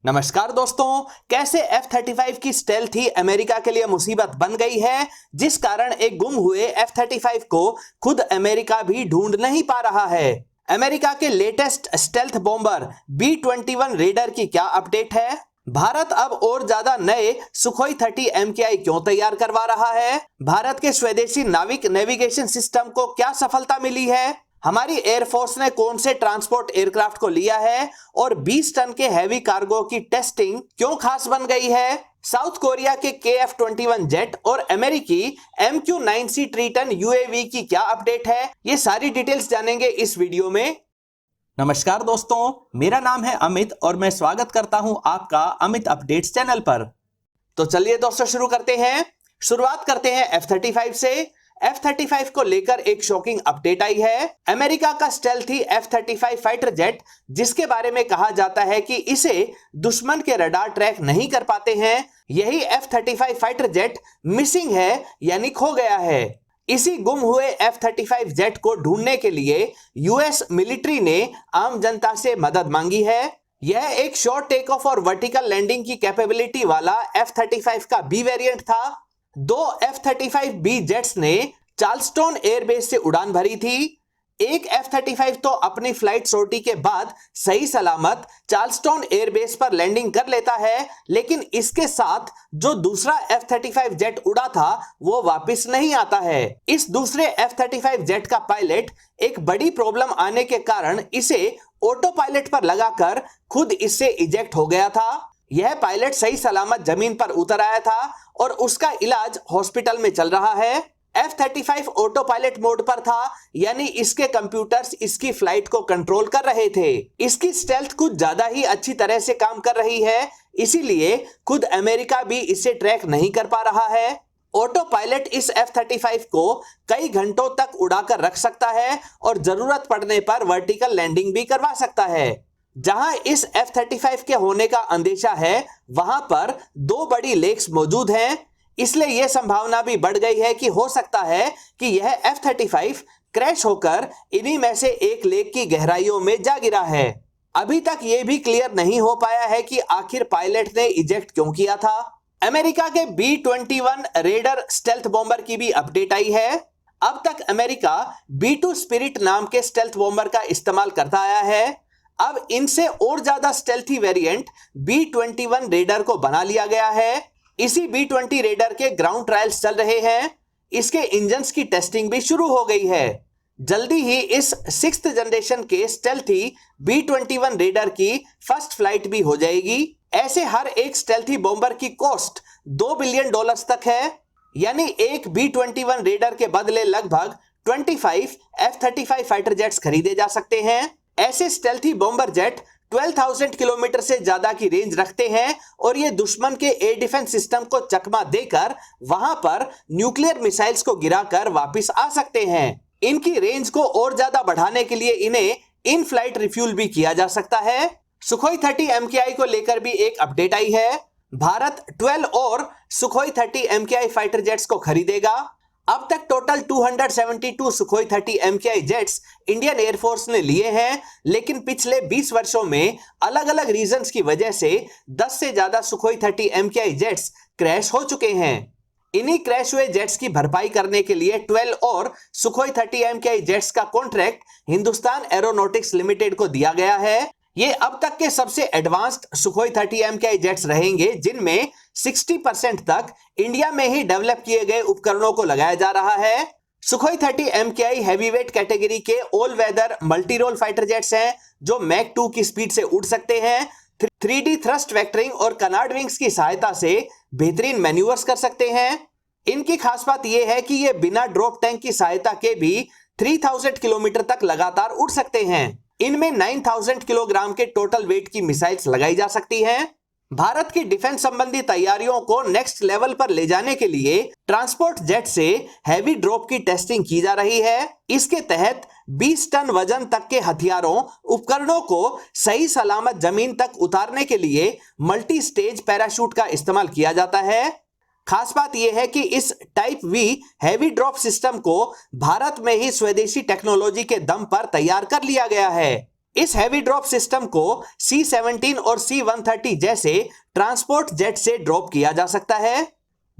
नमस्कार दोस्तों, कैसे F-35 की स्टेल्थ ही अमेरिका के लिए मुसीबत बन गई है, जिस कारण एक गुम हुए F-35 को खुद अमेरिका भी ढूंढ नहीं पा रहा है। अमेरिका के latest stealth bomber B-21 raider की क्या अपडेट है? भारत अब और ज्यादा नए सुखोई 30 MKI क्यों तैयार करवा रहा है? भारत के स्वदेशी नाविक नेविगेशन सिस्टम को क्या सफलता मिली है? हमारी एयरफोर्स ने कौन से ट्रांसपोर्ट एयरक्राफ्ट को लिया है और 20 टन के हैवी कार्गो की टेस्टिंग क्यों खास बन गई है? साउथ कोरिया के KF-21 जेट और अमेरिकी MQ-9C ट्रीटन UAV की क्या अपडेट है? ये सारी डिटेल्स जानेंगे इस वीडियो में। नमस्कार दोस्तों, मेरा नाम है अमित और मैं स्वागत करता हूं आपका अमित अपडेट्स चैनल पर। तो चलिए दोस्तों शुरू करते हैं। शुरुआत करते हैं F-35 से। F-35 को लेकर एक शॉकिंग अपडेट आई है। अमेरिका का स्टेल्थी F-35 फाइटर जेट, जिसके बारे में कहा जाता है कि इसे दुश्मन के रडार ट्रैक नहीं कर पाते हैं, यही F-35 फाइटर जेट मिसिंग है यानी खो गया है। इसी गुम हुए F-35 जेट को ढूंढने के लिए यूएस मिलिट्री ने आम जनता से मदद मांगी है। यह एक शॉर्ट टेक ऑफ और वर्टिकल लैंडिंग की कैपेबिलिटी वाला F-35 का बी वेरिएंट था। दो F-35B जेट्स ने चार्ल्सटन एयरबेस से उड़ान भरी थी। एक F-35 तो अपनी फ्लाइट सोर्टी के बाद सही सलामत चार्ल्सटन एयरबेस पर लैंडिंग कर लेता है, लेकिन इसके साथ जो दूसरा F-35 जेट उड़ा था वो वापस नहीं आता है। इस दूसरे F-35 जेट का पायलट एक बड़ी प्रॉब्लम आने के कारण इसे ऑटो पायलट पर लगाकर खुद इससे इजेक्ट हो गया था। यह पायलट सही सलामत जमीन पर उतर आया था और उसका इलाज हॉस्पिटल में चल रहा है। F-35 ऑटो पायलट मोड पर था, यानी इसके कंप्यूटर्स इसकी फ्लाइट को कंट्रोल कर रहे थे। इसकी स्टेल्थ कुछ ज्यादा ही अच्छी तरह से काम कर रही है, इसीलिए खुद अमेरिका भी इसे ट्रैक नहीं कर पा रहा है। ऑटो पायलट इस F-35 को कई घंटों तक उड़ाकर रख सकता है और जरूरत पड़ने पर वर्टिकल लैंडिंग भी करवा सकता है। जहां इस F-35 के होने का अंदेशा है, वहां पर दो बड़ी लेक्स मौजूद हैं, इसलिए यह संभावना भी बढ़ गई है कि हो सकता है कि यह F-35 क्रैश होकर इन्हीं में से एक लेक की गहराइयों में जा गिरा है। अभी तक यह भी क्लियर नहीं हो पाया है कि आखिर पायलट ने इजेक्ट क्यों किया था। अमेरिका के B-21 रेडर स्टेल्थ बॉम्बर की भी अपडेट आई है। अब तक अमेरिका B-2 स्पिरिट नाम के स्टेल्थ बॉम्बर का इस्तेमाल करता आया है। अब इनसे और ज्यादा स्टेल्थी वेरिएंट B-21 रेडर को बना लिया गया है। इसी B-20 रेडर के ग्राउंड ट्रायल्स चल रहे हैं। इसके इंजन्स की टेस्टिंग भी शुरू हो गई है। जल्दी ही इस 6th जनरेशन के स्टेल्थी B-21 रेडर की फर्स्ट फ्लाइट भी हो जाएगी। ऐसे हर एक स्टेल्थी बॉम्बर की कॉस्ट $2 बिलियन तक है, यानी एक B-21 रेडर के बदले लगभग 25 F-35 फाइटर जेट्स खरीदे जा सकते हैं। ऐसे स्टेल्थी बॉम्बर जेट 12,000 किलोमीटर से ज्यादा की रेंज रखते हैं और ये दुश्मन के एयर डिफेंस सिस्टम को चकमा देकर वहां पर न्यूक्लियर मिसाइल्स को गिराकर वापस आ सकते हैं। इनकी रेंज को और ज्यादा बढ़ाने के लिए इन्हें इन फ्लाइट रिफ्यूल भी किया जा सकता है। सुखोई 30 MKI को लेकर भी एक अपडेट आई है। भारत 12 और सुखोई 30 MKI फाइटर जेट्स को खरीदेगा। अब तक total 272 Sukhoi 30 MKI jets Indian air force ने लिए हैं, लेकिन पिछले 20 वर्षों में अलग अलग रीजंस की वजह से 10 से ज्यादा सुखोई 30 MKI जेट्स क्रैश हो चुके हैं। इन्हीं क्रैश हुए जेट्स की भरपाई करने के लिए 12 और सुखोई 30 MKI जेट्स का कॉन्ट्रैक्ट हिंदुस्तान एरोनॉटिक्स लिमिटेड को दिया गया है। ये अब तक के सबसे एडवांस्ड सुखोई 30 MKI जेट्स रहेंगे, जिनमें 60% तक इंडिया में ही डेवलप किए गए उपकरणों को लगाया जा रहा है। सुखोई 30 MKI हैवीवेट कैटेगरी के all weather multi role fighter jets हैं, जो मैक 2 की स्पीड से उड़ सकते हैं। 3D थ्रस्ट वेक्टरिंग और कनार्ड विंग्स की सहायता से बेहतरीन मैन्यूवर्स कर सकते हैं। इनकी खास बात यह है कि ये बिना ड्रॉप टैंक की सहायता के भी 3000 किलोमीटर तक लगातार उड़ सकते हैं। इनमें 9000 किलोग्राम के टोटल वेट की मिसाइल्स लगाई जा सकती हैं। भारत की डिफेंस संबंधी तैयारियों को नेक्स्ट लेवल पर ले जाने के लिए ट्रांसपोर्ट जेट से हैवी ड्रॉप की टेस्टिंग की जा रही है। इसके तहत 20 टन वजन तक के हथियारों उपकरणों को सही सलामत जमीन तक उतारने के लिए मल्टी स्टेज पैराशूट का इस्तेमाल किया जाता है। खास बात यह है कि इस type V heavy drop system को भारत में ही स्वदेशी टेक्नोलॉजी के दम पर तैयार कर लिया गया है। इस हैवी ड्रॉप सिस्टम को C-17 और C-130 जैसे ट्रांसपोर्ट जेट से ड्रॉप किया जा सकता है।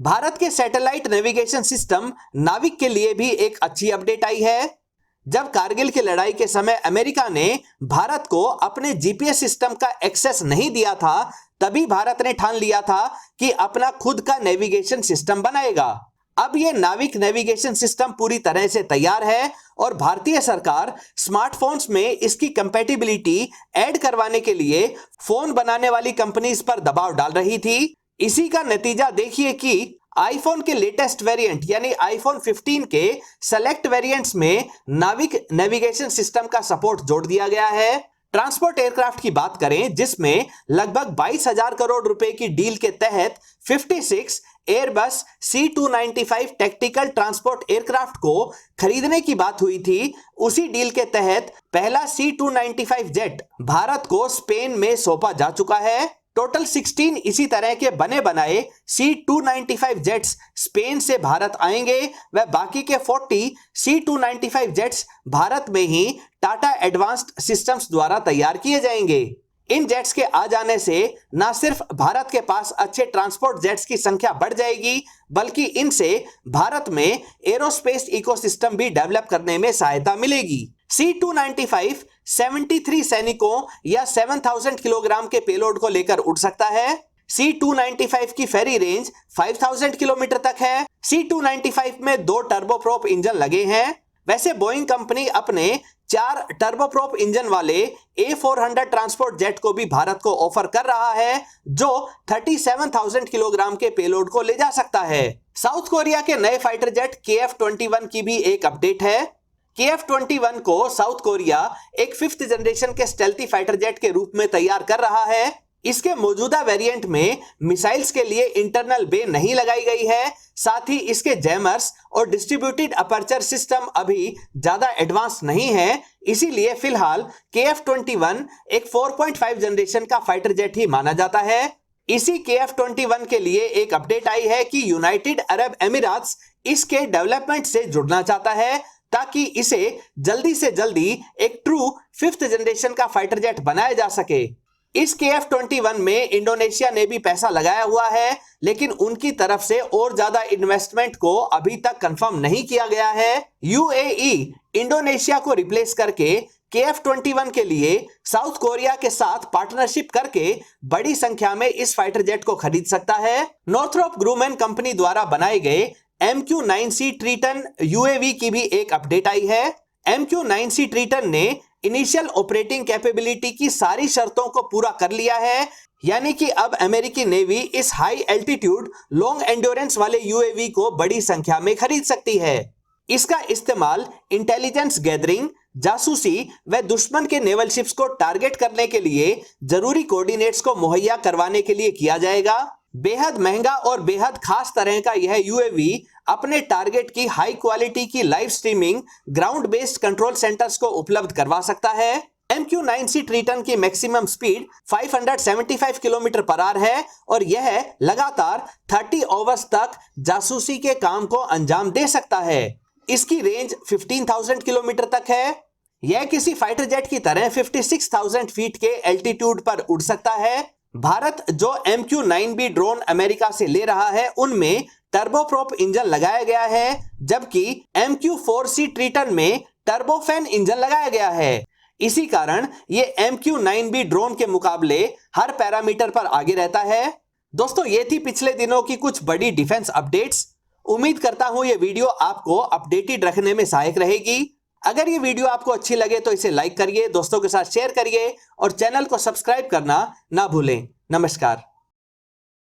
भारत के सैटेलाइट नेविगेशन सिस्टम नाविक के लिए भी एक अच्छी अपडेट आई है। जब कारगिल की लड़ाई के समय अमेरिका ने भारत को अपने जीपीएस सिस्टम का एक्सेस नहीं दिया था, तभी भारत ने ठान लिया था कि अपना खुद का नेविगेशन सिस्टम बनाएगा। अब यह नाविक नेविगेशन सिस्टम पूरी तरह से तैयार है और भारतीय सरकार स्मार्टफोन्स में इसकी कंपैटिबिलिटी ऐड करवाने के लिए फोन बनाने वाली कंपनीज पर दबाव डाल रही थी। इसी का नतीजा देखिए कि आईफोन के लेटेस्ट वेरिएंट यानी आईफोन 15 के सेलेक्ट वेरिएंट्स में नाविक नेविगेशन सिस्टम का सपोर्ट जोड़ दिया गया है। ट्रांसपोर्ट एयरक्राफ्ट की बात करें, जिसमें लगभग 22,000 करोड़ रुपए की डील के तहत 56 Airbus C-295 tactical transport aircraft को खरीदने की बात हुई थी, उसी डील के तहत पहला C-295 जेट भारत को स्पेन में सौंपा जा चुका है। टोटल 16 इसी तरह के बने बनाए C-295 जेट्स स्पेन से भारत आएंगे व बाकी के 40 C-295 जेट्स भारत में ही टाटा एडवांस्ड सिस्टम्स द्वारा तैयार किए जाएंगे। इन जेट्स के आ जाने से न सिर्फ भारत के पास अच्छे ट्रांसपोर्ट जेट्स की संख्या बढ़ जाएगी, बल्कि इनसे भारत में एरोस्पेस इकोसिस्टम भी डेवलप करने में सहायता मिलेगी। C-295 73 सैनिकों या 7,000 किलोग्राम के पेलोड को लेकर उड़ सकता है। C-295 की फेरी रेंज 5,000 किलोमीटर तक है। C-295 में 2 टर्बोप्रोप इंजन लगे हैं। वैसे बोइंग कंपनी अपने 4 टर्बोप्रोप इंजन वाले A400 ट्रांसपोर्ट जेट को भी भारत को ऑफर कर रहा है, जो 37,000 किलोग्राम के पेलोड को ले जा सकता है। साउथ कोरिया के नए फाइटर जेट KF-21 की भी एक अपडेट है। KF-21 को साउथ कोरिया एक 5th जनरेशन के स्टेल्थी फाइटर जेट के रूप में तैयार कर रहा है। इसके मौजूदा वेरिएंट में मिसाइल्स के लिए इंटरनल बे नहीं लगाई गई है, साथ ही इसके जैमर्स और डिस्ट्रीब्यूटेड अपर्चर सिस्टम अभी ज्यादा एडवांस नहीं है। इसीलिए फिलहाल KF-21 एक 4.5 जनरेशन का फाइटर जेट ही माना जाता है। इसी KF-21 के लिए एक अपडेट आई है कि यूनाइटेड अरब एमिरेट्स इसके डेवलपमेंट से जुड़ना चाहता है, ताकि इसे जल्दी से जल्दी एक ट्रू 5th जनरेशन का फाइटर जेट बनाया जा सके। इस KF-21 में इंडोनेशिया ने भी पैसा लगाया हुआ है, लेकिन उनकी तरफ से और ज्यादा इन्वेस्टमेंट को अभी तक कंफर्म नहीं किया गया है। UAE इंडोनेशिया को रिप्लेस करके KF-21 के लिए साउथ कोरिया के साथ पार्टनरशिप करके बड़ी संख्या में इस फाइटर जेट को खरीद सकता है। नॉर्थरोप ग्रूमैन कंपनी द्वारा बनाए गए MQ-9C ट्रीटन UAV की भी एक अपडेट आई है। MQ-9C ट्रीटन ने इनिशियल ऑपरेटिंग कैपेबिलिटी की सारी शर्तों को पूरा कर लिया है, यानी कि अब अमेरिकी नेवी इस हाई एल्टीट्यूड लॉन्ग एंड्योरेंस वाले UAV को बड़ी संख्या में खरीद सकती है। इसका इस्तेमाल इंटेलिजेंस गैदरिंग, जासूसी व दुश्मन के नेवल शिप्स को टारगेट करने के लिए जरूरी कोऑर्डिनेट्स को मुहैया करवाने के लिए किया जाएगा। बेहद महंगा और बेहद खास तरह का यह UAV अपने टारगेट की हाई क्वालिटी की live streaming ground based control centres को उपलब्ध करवा सकता है। MQ-9C ट्रीटन की maximum speed 575 kilometre per hour है और यह लगातार 30 आवर्स तक जासूसी के काम को अंजाम दे सकता है। इसकी रेंज 15,000 किलोमीटर तक है। यह किसी फाइटर जेट की तरह 56,000 फीट के एल्टीट्यूड पर उड़ सकता है। भारत जो MQ-9B ड्रोन अमेरिका से ले रहा है, उनमें टर्बोप्रोप इंजन लगाया गया है, जबकि MQ-4C ट्रीटन में टर्बोफैन इंजन लगाया गया है। इसी कारण ये MQ-9B ड्रोन के मुकाबले हर पैरामीटर पर आगे रहता है। दोस्तों, ये थी पिछले दिनों की कुछ बड़ी डिफेंस अपडेट्स। उम्मीद करता हूं ये वीडियो आपको अपडेटेड रखने में सहायक रहेगी। अगर ये वीडियो आपको अच्छी लगे तो इसे लाइक करिए, दोस्तों के साथ शेयर करिए और चैनल को सब्सक्राइब करना ना भूलें। नमस्कार।